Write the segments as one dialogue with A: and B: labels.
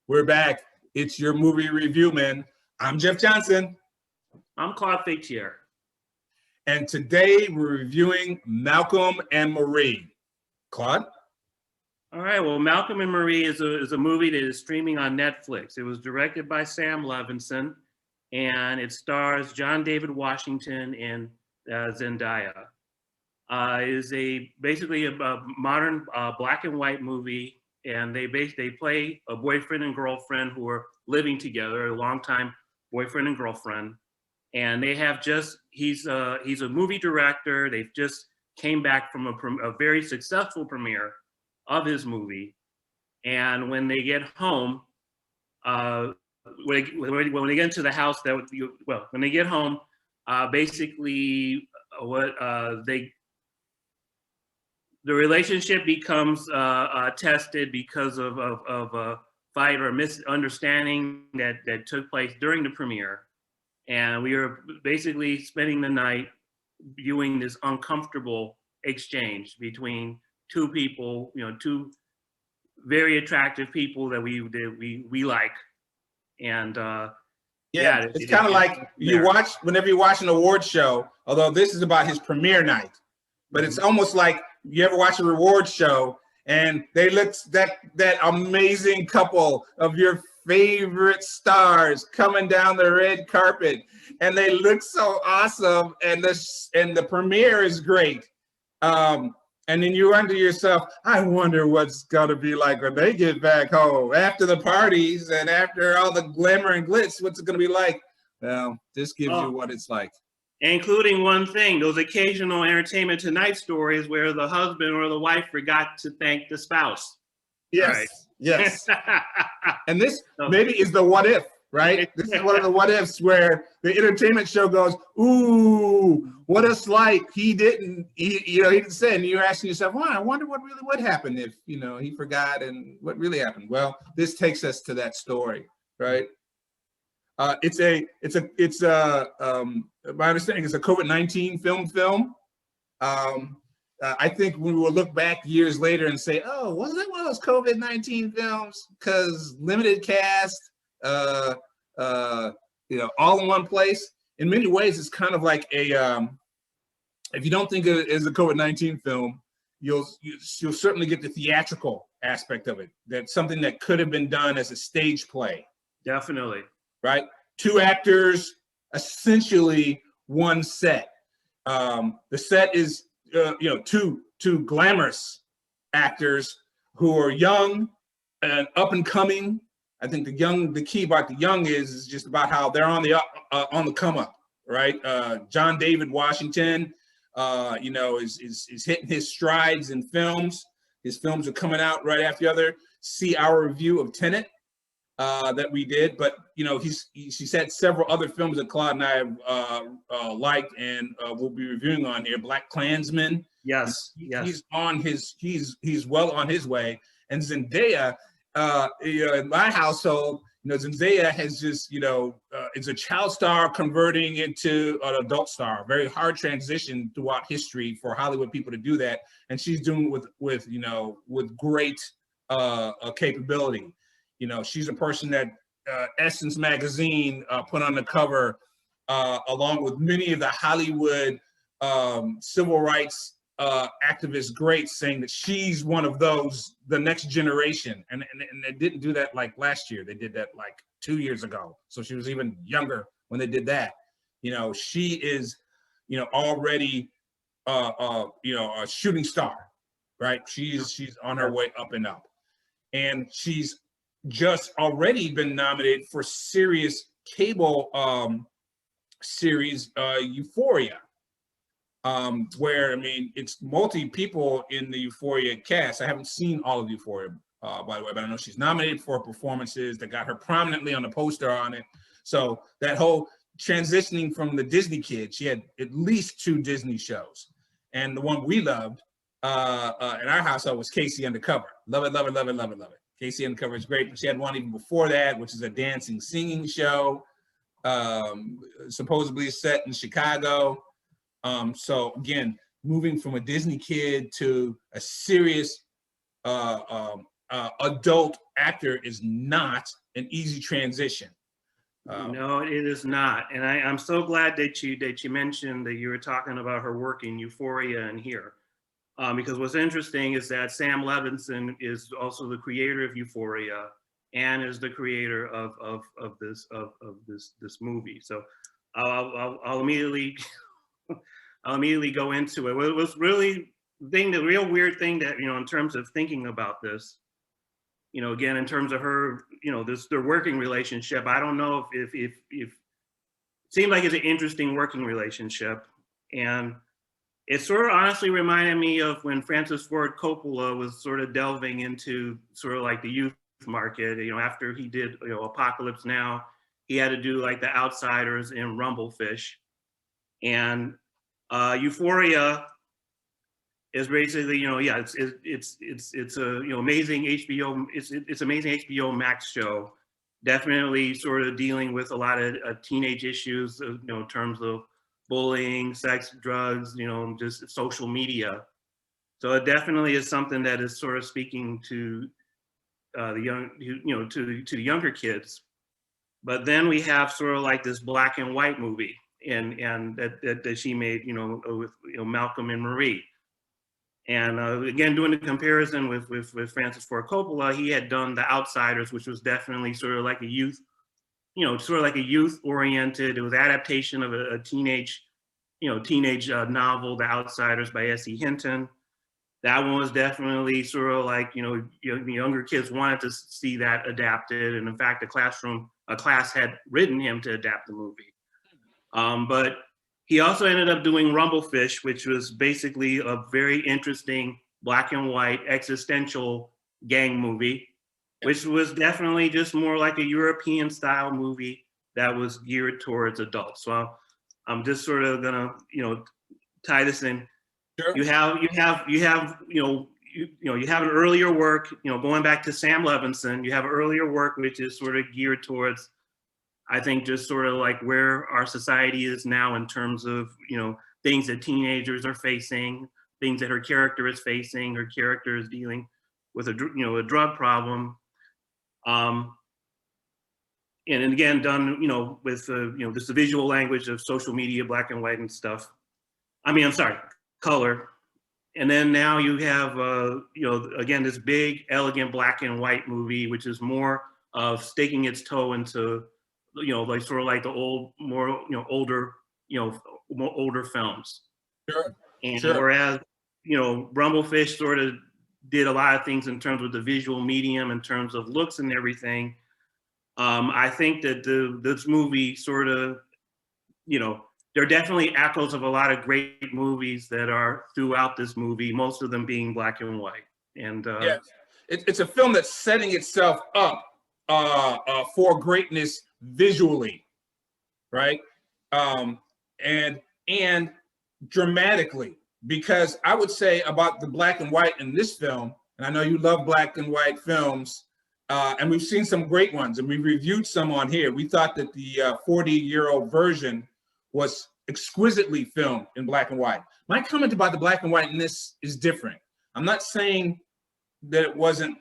A: We're back. It's your movie review, man. I'm Jeff Johnson.
B: I'm Claude Faitier.
A: And today we're reviewing Malcolm and Marie. Claude?
B: All right, well, Malcolm and Marie is a movie that is streaming on Netflix. It was directed by Sam Levinson, and it stars John David Washington and Zendaya. It is basically a modern black and white movie, and they play a boyfriend and girlfriend who are living together, a longtime boyfriend and girlfriend. And they have he's a movie director. They've just came back from a very successful premiere of his movie. And when they get home, when they get into the house, when they get home, basically the relationship becomes tested because of a fight or misunderstanding that took place during the premiere. And we are basically spending the night viewing this uncomfortable exchange between two people, two very attractive people that we like. And
A: it's kind of like whenever you watch an award show, although this is about his premiere night, but it's almost like you ever watch a reward show and they look that amazing couple of your favorite stars coming down the red carpet, and they look so awesome, and the premiere is great. And then you wonder to yourself, I wonder what's gonna be like when they get back home after the parties and after all the glamour and glitz. What's it gonna be like? Well, this gives you what it's like.
B: Including one thing, those occasional Entertainment Tonight stories where the husband or the wife forgot to thank the spouse.
A: Yes,
B: right.
A: Yes. And this maybe is the what if, right? This is one of the what ifs where the entertainment show goes, ooh, what it's like. He didn't say, and you're asking yourself, well, I wonder what really would happen if, he forgot and what really happened. Well, this takes us to that story, right? My understanding it's a COVID-19 film. I think we will look back years later and say, oh, wasn't it one of those COVID-19 films? Because limited cast, all in one place. In many ways, it's kind of like if you don't think of it as a COVID-19 film, you'll certainly get the theatrical aspect of it. That's something that could have been done as a stage play.
B: Definitely.
A: Right? Two actors, essentially one set. The set is two glamorous actors who are young and up and coming. I think the key about the young is just about how they're on the come up, right? John David Washington, is hitting his strides in films. His films are coming out right after the other. See our review of Tenet that we did, but she's had several other films that Claude and I have liked and we'll be reviewing on here. Black Klansman.
B: Yes.
A: He's well on his way. And Zendaya, in my household, Zendaya has just, is a child star converting into an adult star. Very hard transition throughout history for Hollywood people to do that, and she's doing it with great capability. She's a person that Essence magazine put on the cover along with many of the Hollywood civil rights activist greats, saying that she's one of those, the next generation. And they didn't do that like last year. They did that like 2 years ago. So she was even younger when they did that. She is, already, a shooting star, right? She's on her way up and up. And she's just already been nominated for serious cable series, Euphoria. Where, it's multi people in the Euphoria cast. I haven't seen all of Euphoria, by the way, but I know she's nominated for performances that got her prominently on the poster on it. So that whole transitioning from the Disney kid, she had at least 2 Disney shows. And the one we loved in our household was Casey Undercover. Love it, love it, love it, love it, love it. Casey Undercover is great, but she had one even before that, which is a dancing, singing show, supposedly set in Chicago. So again, moving from a Disney kid to a serious adult actor is not an easy transition.
B: No, it is not. And I'm so glad that you mentioned that you were talking about her work in Euphoria and here. Because what's interesting is that Sam Levinson is also the creator of Euphoria and is the creator of this movie. So I'll immediately I'll immediately go into it. What was really the real weird thing that, you know, in terms of thinking about this, you know, again, in terms of her, you know, their working relationship, I don't know if it seemed like it's an interesting working relationship. And it sort of honestly reminded me of when Francis Ford Coppola was sort of delving into sort of like the youth market, you know, after he did, you know, Apocalypse Now, he had to do like The Outsiders and Rumblefish. And Euphoria is basically, you know, yeah, it's a, you know, amazing HBO, it's amazing HBO Max show, definitely sort of dealing with a lot of teenage issues, you know, in terms of bullying, sex, drugs, you know, just social media. So it definitely is something that is sort of speaking to the young, you know, to the younger kids. But then we have sort of like this black and white movie, and that she made, you know, with, you know, Malcolm and Marie. And again, doing the comparison with Francis Ford Coppola, he had done The Outsiders, which was definitely sort of like a youth, you know, sort of like a youth-oriented. It was adaptation of a teenage, you know, novel, The Outsiders by S.E. Hinton. That one was definitely sort of like, you know, younger kids wanted to see that adapted, and in fact, a class had written him to adapt the movie. But he also ended up doing Rumblefish, which was basically a very interesting black and white existential gang movie, which was definitely just more like a European style movie that was geared towards adults. So I'm just sort of gonna, you know, tie this in. Sure. You have an earlier work, you know, going back to Sam Levinson, you have earlier work which is sort of geared towards, I think, just sort of like where our society is now in terms of, you know, things that teenagers are facing, things that her character is facing. Her character is dealing with a drug problem, and again done, you know, with you know, this the visual language of social media, black and white and stuff. I'm sorry, color. And then now you have, you know, again, this big, elegant black and white movie, which is more of staking its toe into, you know, like sort of like the older films.
A: Sure.
B: And
A: sure.
B: Whereas, you know, Rumblefish sort of did a lot of things in terms of the visual medium, in terms of looks and everything. I think that this movie sort of, you know, there are definitely echoes of a lot of great movies that are throughout this movie, most of them being black and white. And
A: yes, it's a film that's setting itself up for greatness visually, right? And dramatically, because I would say about the black and white in this film, and I know you love black and white films, and we've seen some great ones, and we reviewed some on here. We thought that the 40-year-old version was exquisitely filmed in black and white. My comment about the black and white in this is different. I'm not saying that it wasn't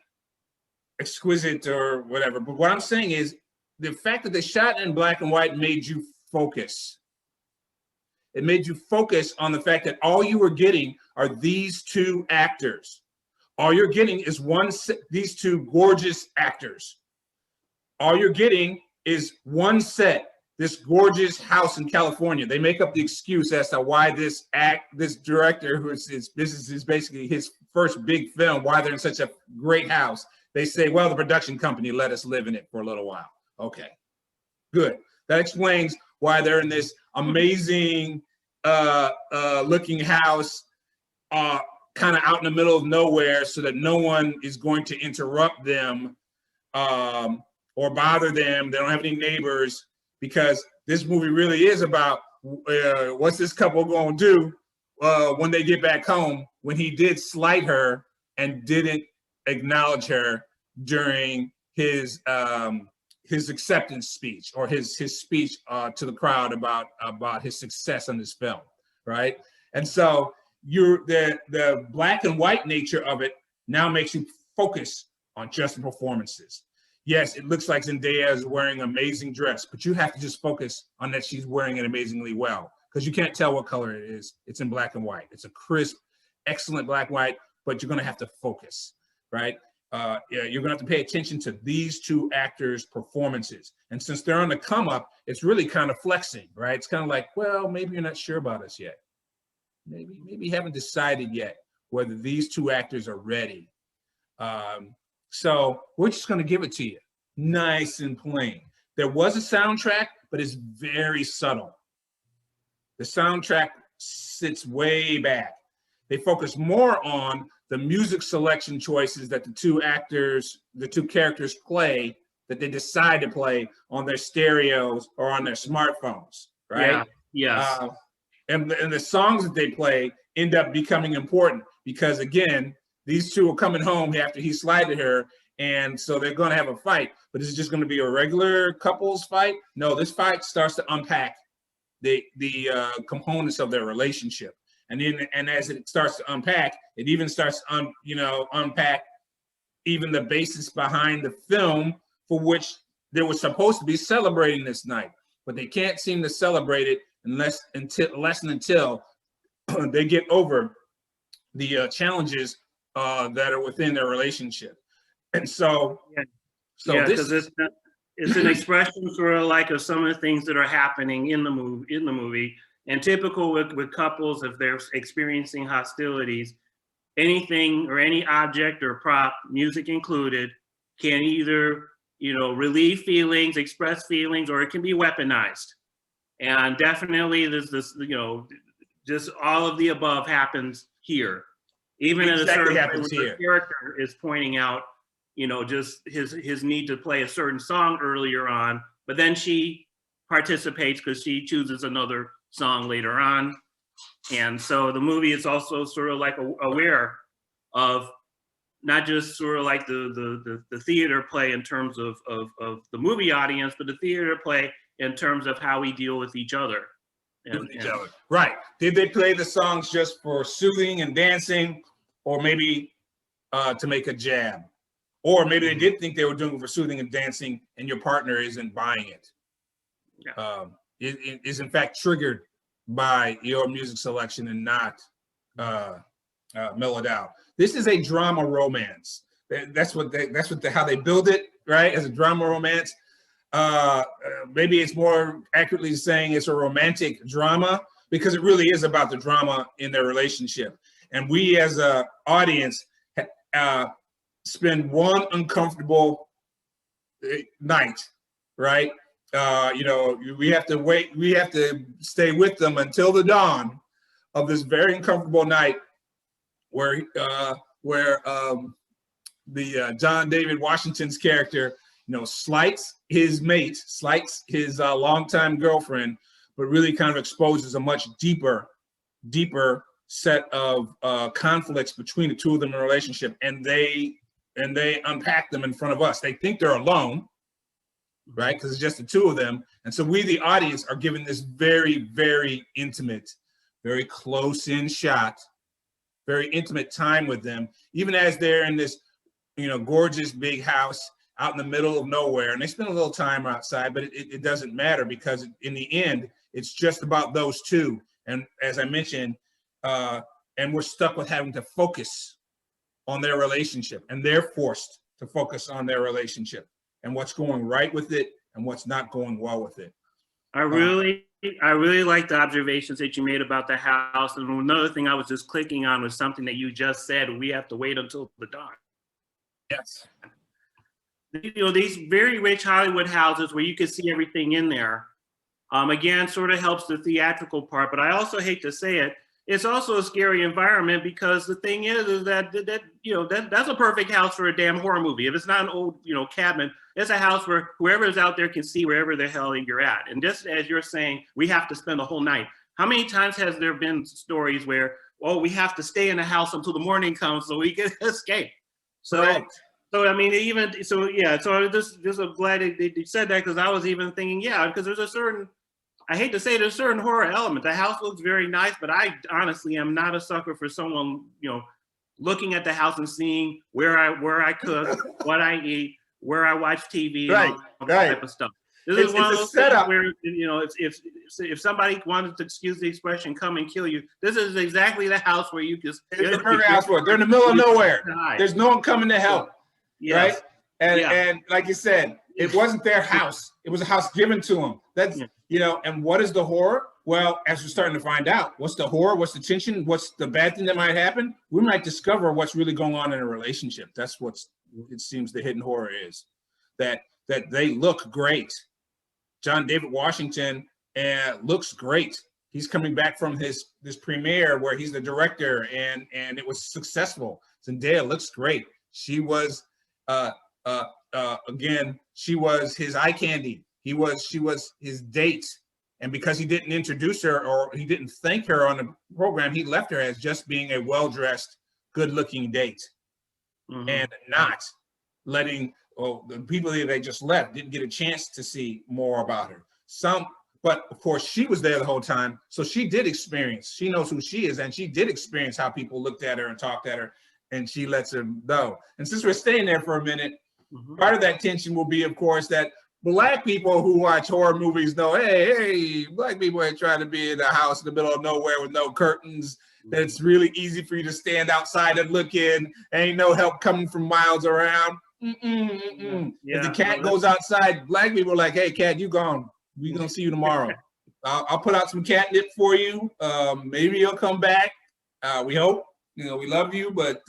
A: exquisite or whatever, but what I'm saying is the fact that they shot in black and white made you focus. It made you focus on the fact that all you were getting are these two actors. All you're getting is these two gorgeous actors. All you're getting is one set, this gorgeous house in California. They make up the excuse as to why this director, this is basically his first big film, why they're in such a great house. They say, well, the production company let us live in it for a little while. Okay, good. That explains why they're in this amazing looking house, kind of out in the middle of nowhere, so that no one is going to interrupt them or bother them. They don't have any neighbors, because this movie really is about what's this couple going to do when they get back home, when he did slight her and didn't acknowledge her during his acceptance speech, or his speech to the crowd about his success on this film, right? And so the black and white nature of it now makes you focus on just the performances. Yes, it looks like Zendaya is wearing an amazing dress, but you have to just focus on that she's wearing it amazingly well, because you can't tell what color it is. It's in black and white. It's a crisp, excellent black and white, but you're going to have to focus, right? Yeah, you're going to have to pay attention to these two actors' performances. And since they're on the come up, it's really kind of flexing, right? It's kind of like, well, maybe you're not sure about us yet. Maybe you haven't decided yet whether these two actors are ready. So we're just going to give it to you nice and plain. There was a soundtrack, but it's very subtle. The soundtrack sits way back. They focus more on the music selection choices that the two characters play, that they decide to play on their stereos or on their smartphones, right?
B: Yeah. Yes.
A: And the songs that they play end up becoming important because, again, these two are coming home after he slighted her, and so they're going to have a fight. But is it just going to be a regular couples fight? No, this fight starts to unpack the components of their relationship. And as it starts to unpack, it even starts to unpack even the basis behind the film for which they were supposed to be celebrating this night. But they can't seem to celebrate it unless until they get over the challenges that are within their relationship. And so,
B: because it's an expression sort of like of some of the things that are happening in the movie. And typical with couples, if they're experiencing hostilities, anything or any object or prop, music included, can either relieve feelings, express feelings, or it can be weaponized. And definitely there's this, just all of the above happens here. Even at a certain point where the character is pointing out, just his need to play a certain song earlier on, but then she participates because she chooses another song later on. And so the movie is also sort of like aware of not just sort of like the theater play in terms of the movie audience, but the theater play in terms of how we deal with each other.
A: Right. Did they play the songs just for soothing and dancing, or maybe to make a jab? Or maybe they did think they were doing it for soothing and dancing, and your partner isn't buying it. Yeah. It is in fact triggered by your music selection and not mellowed out. This is a drama romance. That's how they build it, right? As a drama romance. Maybe it's more accurately saying it's a romantic drama, because it really is about the drama in their relationship. And we as an audience spend one uncomfortable night, right? We have to wait. We have to stay with them until the dawn of this very uncomfortable night, where John David Washington's character, slights his mate, slights his longtime girlfriend, but really kind of exposes a much deeper set of conflicts between the two of them in a relationship, and they unpack them in front of us. They think they're alone, right? Because it's just the two of them. And so we, the audience, are given this very, very intimate, very close in shot, very intimate time with them, even as they're in this, gorgeous big house out in the middle of nowhere. And they spend a little time outside, but it doesn't matter, because in the end, it's just about those two. And as I mentioned, and we're stuck with having to focus on their relationship, and they're forced to focus on their relationship and what's going right with it and what's not going well with it.
B: I really like the observations that you made about the house. And another thing I was just clicking on was something that you just said: we have to wait until the dawn.
A: Yes.
B: These very rich Hollywood houses where you can see everything in there, again, sort of helps the theatrical part. But I also hate to say it, it's also a scary environment, because the thing is that that's a perfect house for a damn horror movie. If it's not an old cabin, it's a house where whoever is out there can see wherever the hell you're at. And just as you're saying, we have to spend a whole night. How many times has there been stories where, we have to stay in the house until the morning comes so we can escape? So, right. So I mean, so I'm just glad they said that, because I was even thinking, because there's a certain, I hate to say, there's a certain horror element. The house looks very nice, but I honestly am not a sucker for someone, looking at the house and seeing where I cook, what I eat, where I watch TV,
A: Right,
B: and all that type of stuff. This is one of those
A: setup
B: where, you know, if somebody wanted to excuse the expression, come and kill you, this is exactly the house where you just.
A: It's the perfect house for it. They're in the middle of nowhere. There's no one coming to help.
B: Yes.
A: Right? And like you said, it wasn't their house. It was a house given to them. That's, you know, and what is the horror? Well, as we're starting to find out, what's the horror? What's the tension? What's the bad thing that might happen? We might discover what's really going on in a relationship. That's what's, it seems the hidden horror is. That they look great. John David Washington looks great. He's coming back from this premiere where he's the director, and it was successful. Zendaya looks great. She was again, she was his eye candy. She was his date. And because he didn't introduce her or he didn't thank her on the program, he left her as just being a well-dressed, good-looking date. And not letting the people that they just left didn't get a chance to see more about her. But of course, she was there the whole time. So she did experience, she knows who she is, and she did experience how people looked at her and talked at her, and she lets them know. And since we're staying there for a minute, part of that tension will be, of course, that Black people who watch horror movies know, hey, Black people ain't trying to be in a house in the middle of nowhere with no curtains. That it's really easy for you to stand outside and look in. Ain't no help coming from miles around. If the cat goes outside, Black people are like, hey, cat, you gone. We gonna see you tomorrow. I'll put out some catnip for you. Maybe you'll come back. We hope. You know, we love you, but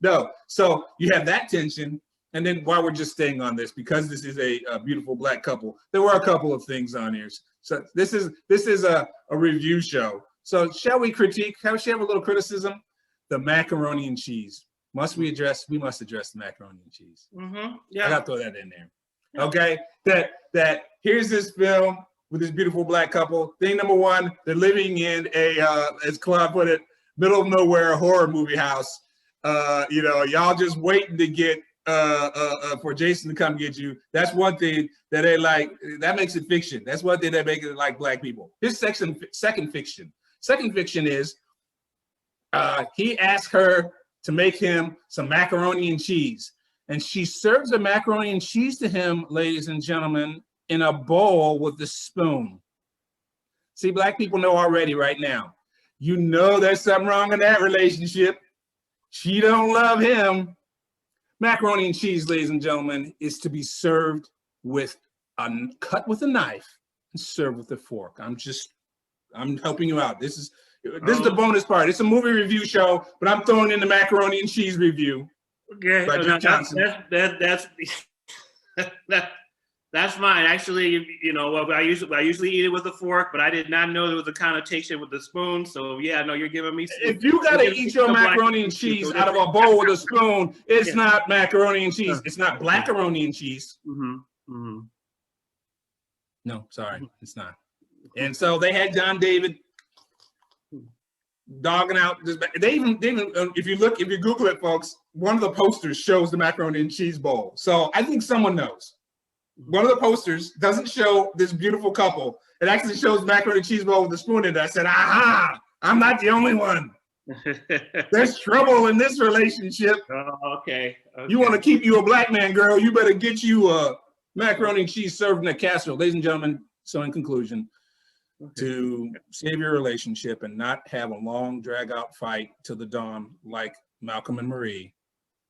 A: no. So you have that tension. And then while we're just staying on this, because this is a beautiful Black couple, there were a couple of things on here. So this is a review show. So shall we critique? Shall we have a little criticism? The macaroni and cheese. We must address the macaroni and cheese. Yeah. I gotta throw that in there. Okay. That here's this film with this beautiful Black couple. Thing number one, they're living in a as Claude put it, middle of nowhere horror movie house. You know, y'all just waiting to get for Jason to come get you. That's one thing that they like. That makes it fiction. That's one thing that makes it like Black people. Here's second fiction. Second fiction is he asked her to make him some macaroni and cheese, and she serves the macaroni and cheese to him, ladies and gentlemen, in a bowl with a spoon. See, Black people know already right now. You know there's something wrong in that relationship. She don't love him. Macaroni and cheese, ladies and gentlemen, is to be served with cut with a knife and served with a fork. I'm helping you out. This is the bonus part. It's a movie review show, but I'm throwing in the macaroni and cheese review. Okay,
B: that's fine. Actually, you know, I usually eat it with a fork, but I did not know there was a connotation with the spoon. So yeah, no, you're giving me.
A: If you gotta eat your macaroni and cheese out of a bowl with a spoon, it's not macaroni and cheese. It's not blackaroni and cheese. No, sorry, it's not. And so they had John David dogging out this. They even if you Google it, folks, one of the posters shows the macaroni and cheese bowl. So I think someone knows. One of the posters doesn't show this beautiful couple. It actually shows macaroni and cheese bowl with a spoon in it. I said, aha, I'm not the only one. There's trouble in this relationship.
B: Oh, okay.
A: You want to keep you a Black man, girl, you better get you a macaroni and cheese served in a casserole. Ladies and gentlemen, so in conclusion, to save your relationship and not have a long drag out fight till the dawn like Malcolm and Marie,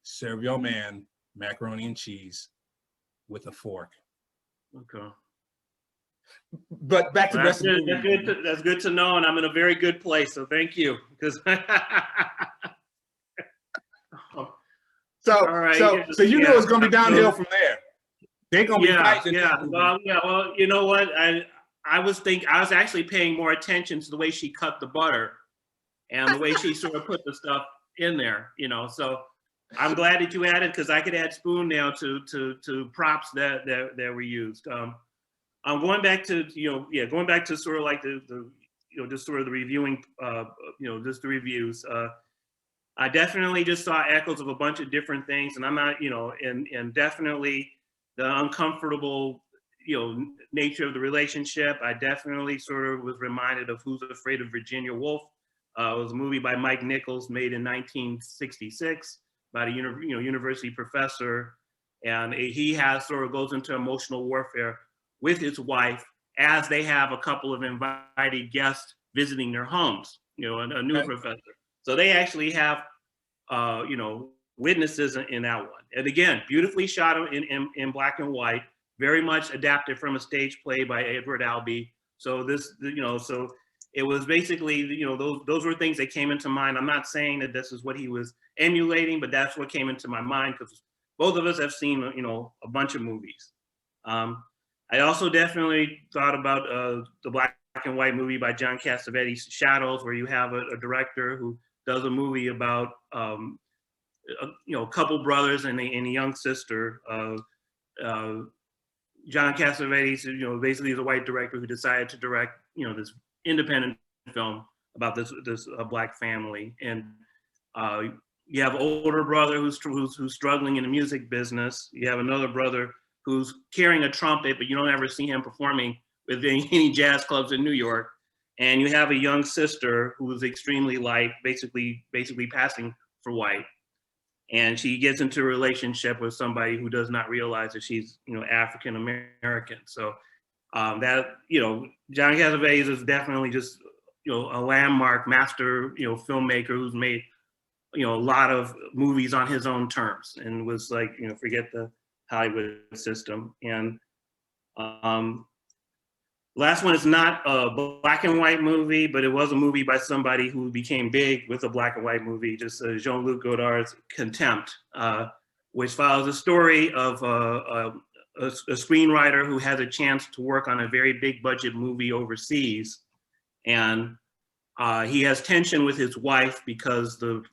A: serve your man macaroni and cheese with a fork.
B: Okay.
A: But back to
B: that's good to know, and I'm in a very good place. So thank you. Because
A: so you know it's gonna be downhill from there. They're gonna be fighting.
B: Well, you know what? I was actually paying more attention to the way she cut the butter and the way she sort of put the stuff in there. You know, so. I'm glad that you added, because I could add spoon now to props that were used. I'm going back to going back to sort of like the just sort of the reviewing just the reviews. I definitely just saw echoes of a bunch of different things, and I'm not and definitely the uncomfortable nature of the relationship. I definitely sort of was reminded of Who's Afraid of Virginia Woolf. It was a movie by Mike Nichols made in 1966 about a university professor. And he has sort of goes into emotional warfare with his wife as they have a couple of invited guests visiting their homes, a new professor. So they actually have, witnesses in that one. And again, beautifully shot in black and white, very much adapted from a stage play by Edward Albee. So so it was basically, those were things that came into mind. I'm not saying that this is what he was emulating, but that's what came into my mind because both of us have seen, a bunch of movies. I also definitely thought about the black and white movie by John Cassavetes, Shadows, where you have a director who does a movie about, a couple brothers and a young sister. John Cassavetes, basically is a white director who decided to direct, this independent film about this black family. And you have an older brother who's struggling in the music business. You have another brother who's carrying a trumpet, but you don't ever see him performing with any jazz clubs in New York. And you have a young sister who's extremely light, basically passing for white. And she gets into a relationship with somebody who does not realize that she's, African American. So John Cassavetes is definitely just, a landmark master, filmmaker who's made, a lot of movies on his own terms and was like, forget the Hollywood system. And last one is not a black and white movie, but it was a movie by somebody who became big with a black and white movie, just Jean-Luc Godard's Contempt, which follows the story of a screenwriter who has a chance to work on a very big budget movie overseas. And he has tension with his wife because the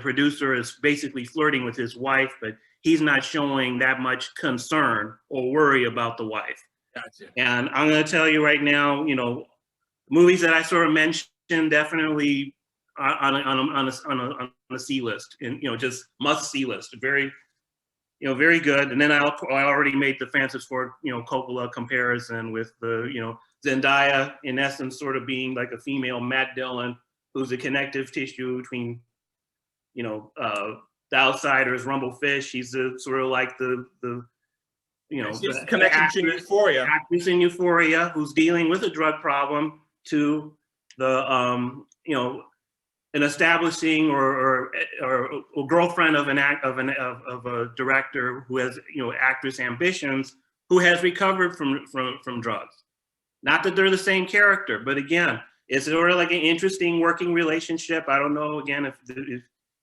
B: producer is basically flirting with his wife, but he's not showing that much concern or worry about the wife.
A: Gotcha.
B: And I'm going to tell you right now, movies that I sort of mentioned definitely on a C list, and just must see list. Very, very good. And then I already made the Francis Ford Coppola comparison with the Zendaya, in essence, sort of being like a female Matt Dillon, who's a connective tissue between The Outsiders, Rumble Fish. She's sort of like the
A: she's connected to Euphoria.
B: Actress in Euphoria, who's dealing with a drug problem, to the an establishing or girlfriend of a director who has actress ambitions, who has recovered from drugs. Not that they're the same character, but again, it's sort of like an interesting working relationship. I don't know again if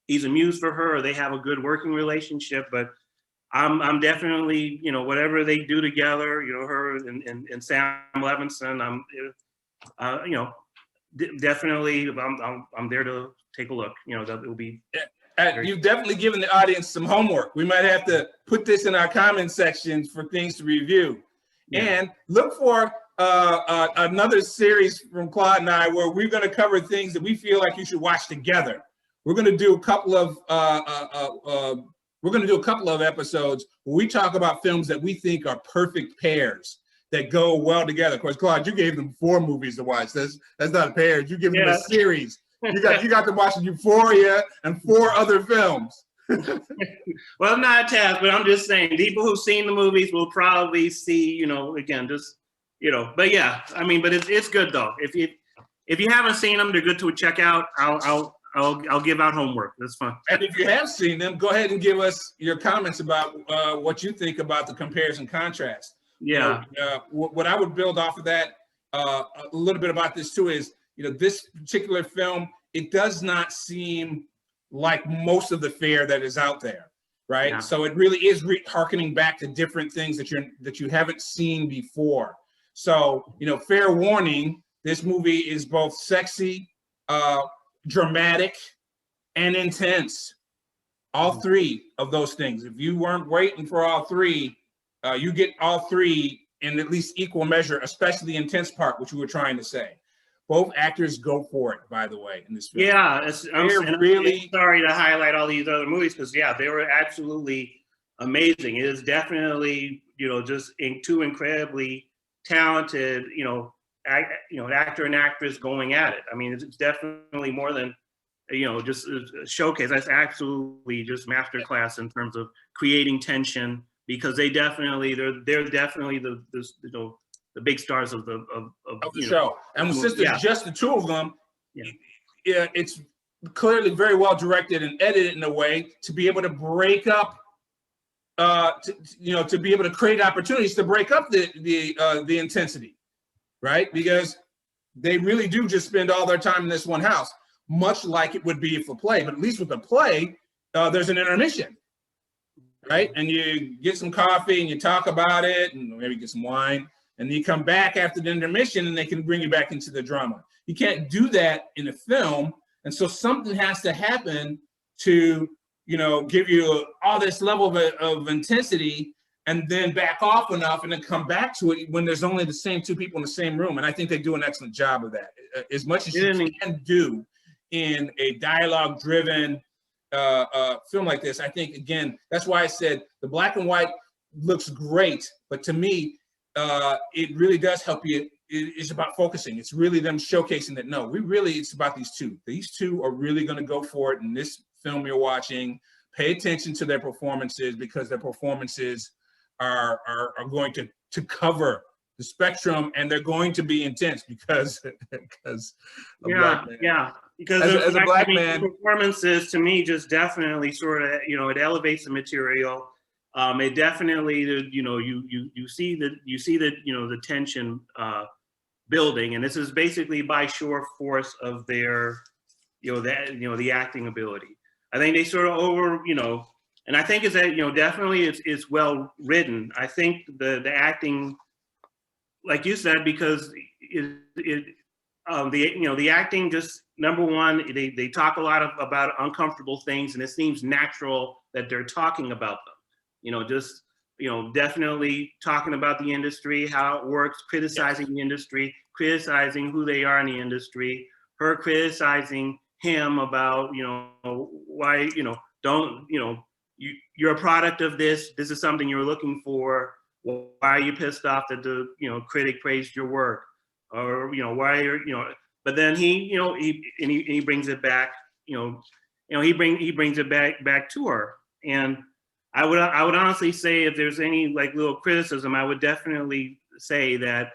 B: he's a muse for her or they have a good working relationship, but I'm definitely, whatever they do together, her and Sam Levinson, definitely, I'm there to take a look. That will be.
A: You've definitely given the audience some homework. We might have to put this in our comment sections for things to review. Yeah. And look for another series from Claude and I where we're going to cover things that we feel like you should watch together. We're going to do a couple of episodes where we talk about films that we think are perfect pairs that go well together. Of course, Claude, you gave them 4 movies to watch. That's not a pair. You give them a series. You got them watching Euphoria and 4 other films.
B: Well, I'm not attached, but I'm just saying people who've seen the movies will probably see, again, just, but yeah, I mean, but it's good though. If you haven't seen them, they're good to check out. I'll give out homework. That's fun.
A: And if you have seen them, go ahead and give us your comments about what you think about the comparison contrast.
B: Yeah.
A: What I would build off of that a little bit about this too is, this particular film, it does not seem like most of the fare that is out there, right? Yeah. So it really is harkening back to different things that you haven't seen before. So, fair warning, this movie is both sexy, dramatic, and intense. All 3 of those things. If you weren't waiting for all 3, you get all 3 in at least equal measure, especially the intense part, which we were trying to say. Both actors go for it, by the way, in this film.
B: Yeah, I'm really sorry to highlight all these other movies because, yeah, they were absolutely amazing. It is definitely, just 2 incredibly talented, an actor and actress going at it. I mean, it's definitely more than, just a showcase. That's absolutely just masterclass in terms of creating tension, because they're definitely the big stars of the
A: show. And since there's just the two of them,
B: yeah,
A: it's clearly very well directed and edited in a way to be able to break up, to be able to create opportunities to break up the intensity, right? Because they really do just spend all their time in this one house, much like it would be for play. But at least with the play, there's an intermission, right? And you get some coffee and you talk about it and maybe get some wine, and then you come back after the intermission and they can bring you back into the drama. You can't do that in a film. And so something has to happen to, give you all this level of intensity and then back off enough and then come back to it when there's only the same two people in the same room. And I think they do an excellent job of that. As much as you can do in a dialogue-driven film like this, I think, again, that's why I said the black and white looks great, but to me, it really does help you. It's about focusing. It's really them showcasing that, no, it's about these two. These two are really going to go for it in this film you're watching. Pay attention to their performances, because their performances are going to cover the spectrum, and they're going to be intense because because as a black man,
B: performances to me just definitely sort of it elevates the material. It definitely you see the tension building, and this is basically by sheer force of their the acting ability. I think they sort of and I think is that definitely it's well written. I think the acting, like you said, because the acting, just number one, they talk a lot about uncomfortable things, and it seems natural that they're talking about them. Definitely talking about the industry, how it works, criticizing the industry, criticizing who they are in the industry, her criticizing him about, why, you're a product of this. This is something you're looking for. Why are you pissed off that the, critic praised your work? Or, why are but then he brings it back, he brings it back to her. And I would honestly say, if there's any little criticism, I would definitely say that,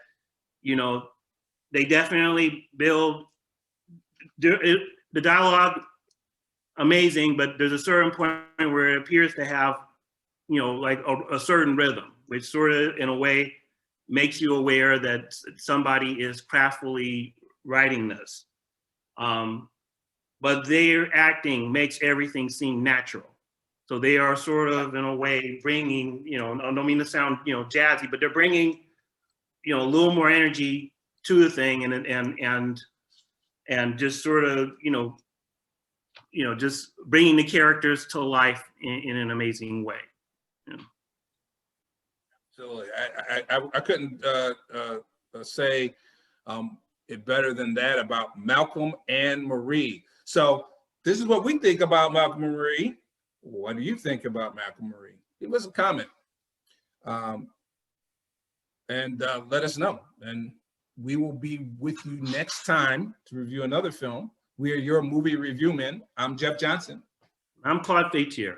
B: they definitely build the dialogue amazing, but there's a certain point where it appears to have, a certain rhythm, which sort of in a way makes you aware that somebody is craftfully writing this. But their acting makes everything seem natural. So they are sort of, in a way, bringing, I don't mean to sound, jazzy, but they're bringing, a little more energy to the thing, and just sort of, just bringing the characters to life in an amazing way.
A: Absolutely. I couldn't say it better than that about Malcolm and Marie. So this is what we think about Malcolm and Marie. What do you think about Malcolm and Marie? Give us a comment, and let us know. And we will be with you next time to review another film. We are your movie review men. I'm Jeff Johnson.
B: I'm Claude Fatier.